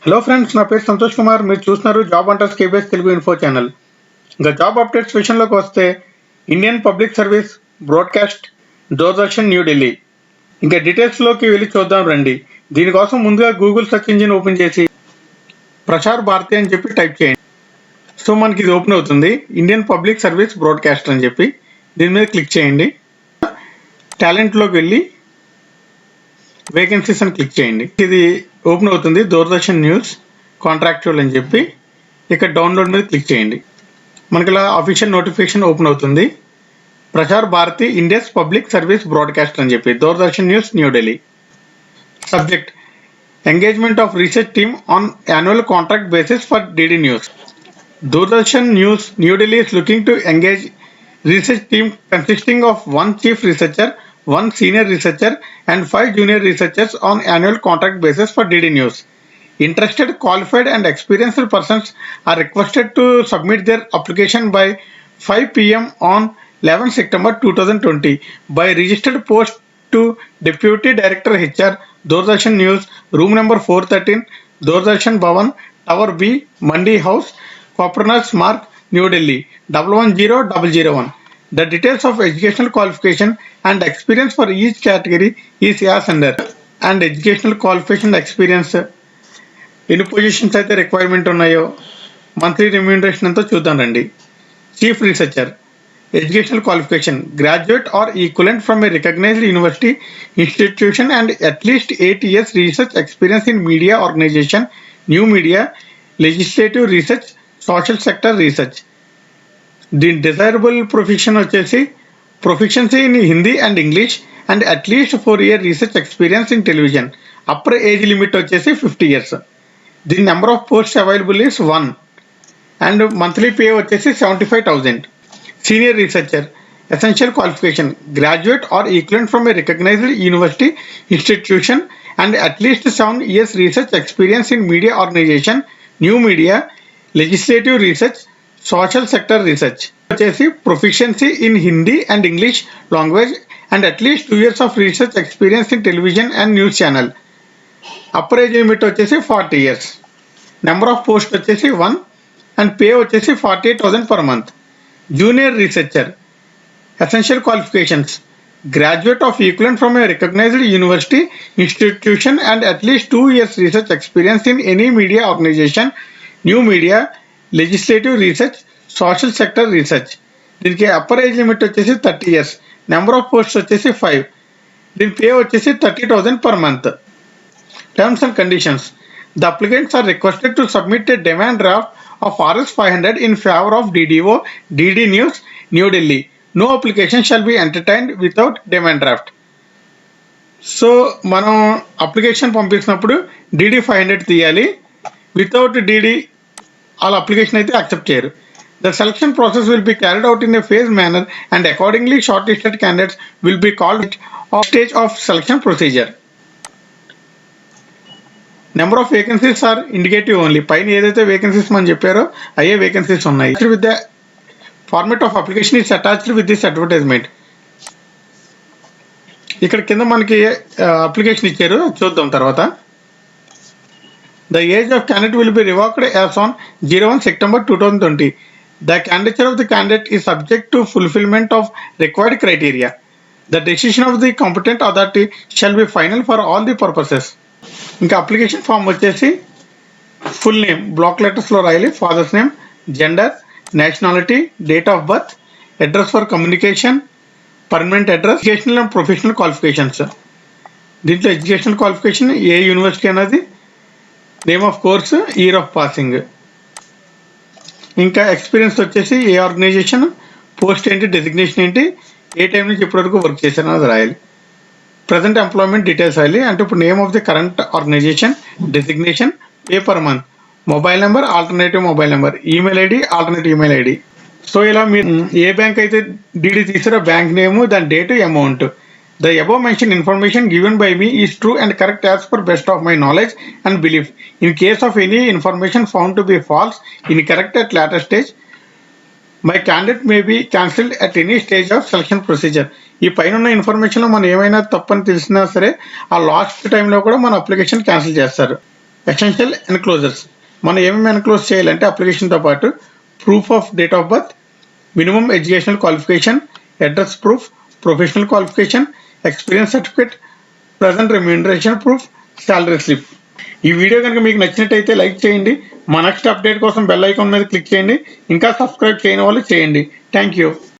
Hello friends, నా పేరు సంతోష్ కుమార్. మీరు చూస్తున్నారు జాబ్ అంటర్స్ కేబీఎస్ తెలుగు ఇన్ఫో ఛానల్. ఇంకా జాబ్ అప్డేట్స్ విషయంలోకి వస్తే Indian public service broadcast Doordarshan New Delhi. ఇంకా డీటెయిల్స్లోకి వెళ్ళి చూద్దాం రండి. దీనికోసం ముందుగా గూగుల్ సెర్చ్ ఇంజిన్ ఓపెన్ చేసి ప్రసార్ భారతి అని చెప్పి టైప్ చేయండి. సో మనకి ఇది ఓపెన్ అవుతుంది, ఇండియన్ పబ్లిక్ సర్వీస్ బ్రాడ్కాస్ట్ అని చెప్పి. దీని మీద క్లిక్ చేయండి. టాలెంట్లోకి వెళ్ళి వేకెన్సీస్ అని క్లిక్ చేయండి. ఇది ఓపెన్ అవుతుంది, దూరదర్శన్ న్యూస్ కాంట్రాక్చువల్ అని చెప్పి. ఇక్కడ డౌన్లోడ్ మీద క్లిక్ చేయండి. మనకి ఇలా అఫీషియల్ నోటిఫికేషన్ ఓపెన్ అవుతుంది, Prasar Bharati India's public service broadcast అని చెప్పి, Doordarshan news New Delhi. Subject: engagement of research team on annual contract basis for DD news. Doordarshan News New Delhi is looking to engage research team consisting of one chief researcher, one senior researcher and 5 junior researchers on annual contract basis for DD News. Interested, qualified and experienced persons are requested to submit their application by 5 p.m. on 11 September 2020 by registered post to Deputy Director HR, Doordarshan News, room number 413, Doordarshan Bhavan, Tower B, Mandi House, Copernus Mark, New Delhi 110001. The details of educational qualification and experience for each category is as under. And educational qualification experience ఎన్ని positions అయితే requirement ఉన్నాయో, monthly remuneration అంతా చూద్దాం రండి. Chief researcher, educational qualification graduate or equivalent from a recognised university institution and at least 8 years research experience in media organisation, new media, legislative research, social sector research. దీని desirable profession వచ్చేసి proficiency in Hindi and English and at least 4 year research experience in television. Upper age limit వచ్చేసి 50 years. దీని number of posts available is 1 and monthly pay వచ్చేసి 75,000. Senior researcher, essential qualification graduate or equivalent from a recognised university institution and at least 7 years research experience in media organisation, new media, legislative research, social sector research. వచ్చేసి proficiency in Hindi and English language and at least 2 years of research experience in television and news channel. Upper age limit వచ్చేసి 40 years. Number of post వచ్చేసి 1 and pay వచ్చేసి 48,000 per month. Junior researcher, essential qualifications graduate of equivalent from a recognised university institution and at least 2 years research experience in any media organisation, new media, legislative research, social sector research. దీనికి upper age limit వచ్చేసి 30 years. Number of posts వచ్చేసి 5. దీని pay వచ్చేసి 30,000 per month. Terms and conditions: the applicants are requested to submit a demand draft of RS 500 in favour of DDO, DD News, New Delhi. No application shall be entertained without demand draft. So మనం application పంపించినప్పుడు DD 500 తీయాలి. Without DD వాళ్ళ application అయితే accept చేయరు. The selection process will be carried out in a phase manner and accordingly shortlisted candidates will be called of stage of selection procedure. Number of vacancies are indicative only. పైన ఏదైతే vacancies మనం చెప్పారో అయ్యే vacancies ఉన్నాయి. With the format of application is attached with this advertisement. ఇక్కడ కింద మనకి application ఇచ్చారు, చూద్దాం తర్వాత. The age of candidate will be revoked as on 01 September 2020. The candidature of the candidate is subject to fulfillment of required criteria. The decision of the competent authority shall be final for all the purposes. ఇంకా application form వచ్చేసి full name black లెటర్స్లో రాయాలి, father's name, gender, nationality, date of birth, address for communication, permanent address, educational and professional qualifications. దీంట్లో educational qualification ఏ university అనేది, name of course, year of passing. ఇంకా experience వచ్చేసి ఏ organisation, post ఏంటి, designation ఏంటి, ఏ time నుంచి ఇప్పటివరకు work చేశాను అది రాయాలి. ప్రజెంట్ ఎంప్లాయ్మెంట్ డీటెయిల్స్ రాయాలి. అంటే ఇప్పుడు name of the current organisation, designation, pay per month, mobile number, alternative mobile number, email ID, alternative email ID. So ఇలా మీరు ఏ బ్యాంక్ అయితే డీడీ తీసారో బ్యాంక్ నేము, దాని date, amount. The above mentioned information given by me is true and correct as per best of my knowledge and belief. In case of any information found to be false, incorrect at later stage, my candidate may be cancelled at any stage of selection procedure. ఈ పైన ఉన్న ఇన్ఫర్మేషన్లో మనం ఏమైనా తప్పని తెలిసినా సరే ఆ last టైంలో కూడా మన అప్లికేషన్ క్యాన్సిల్ చేస్తారు. Essential enclosures. మనం ఏమేమి ఎన్క్లోజ్ చేయాలంటే అప్లికేషన్తో పాటు proof of date of birth, minimum educational qualification, address proof, professional qualification, experience certificate, present remuneration proof, salary slip. ఈ వీడియో కనుక మీకు నచ్చినట్టయితే లైక్ చేయండి. మా నెక్స్ట్ అప్డేట్ కోసం బెల్ ఐకాన్ మీద క్లిక్ చేయండి. ఇంకా సబ్స్క్రైబ్ చేయని వాళ్ళు చేయండి. Thank you.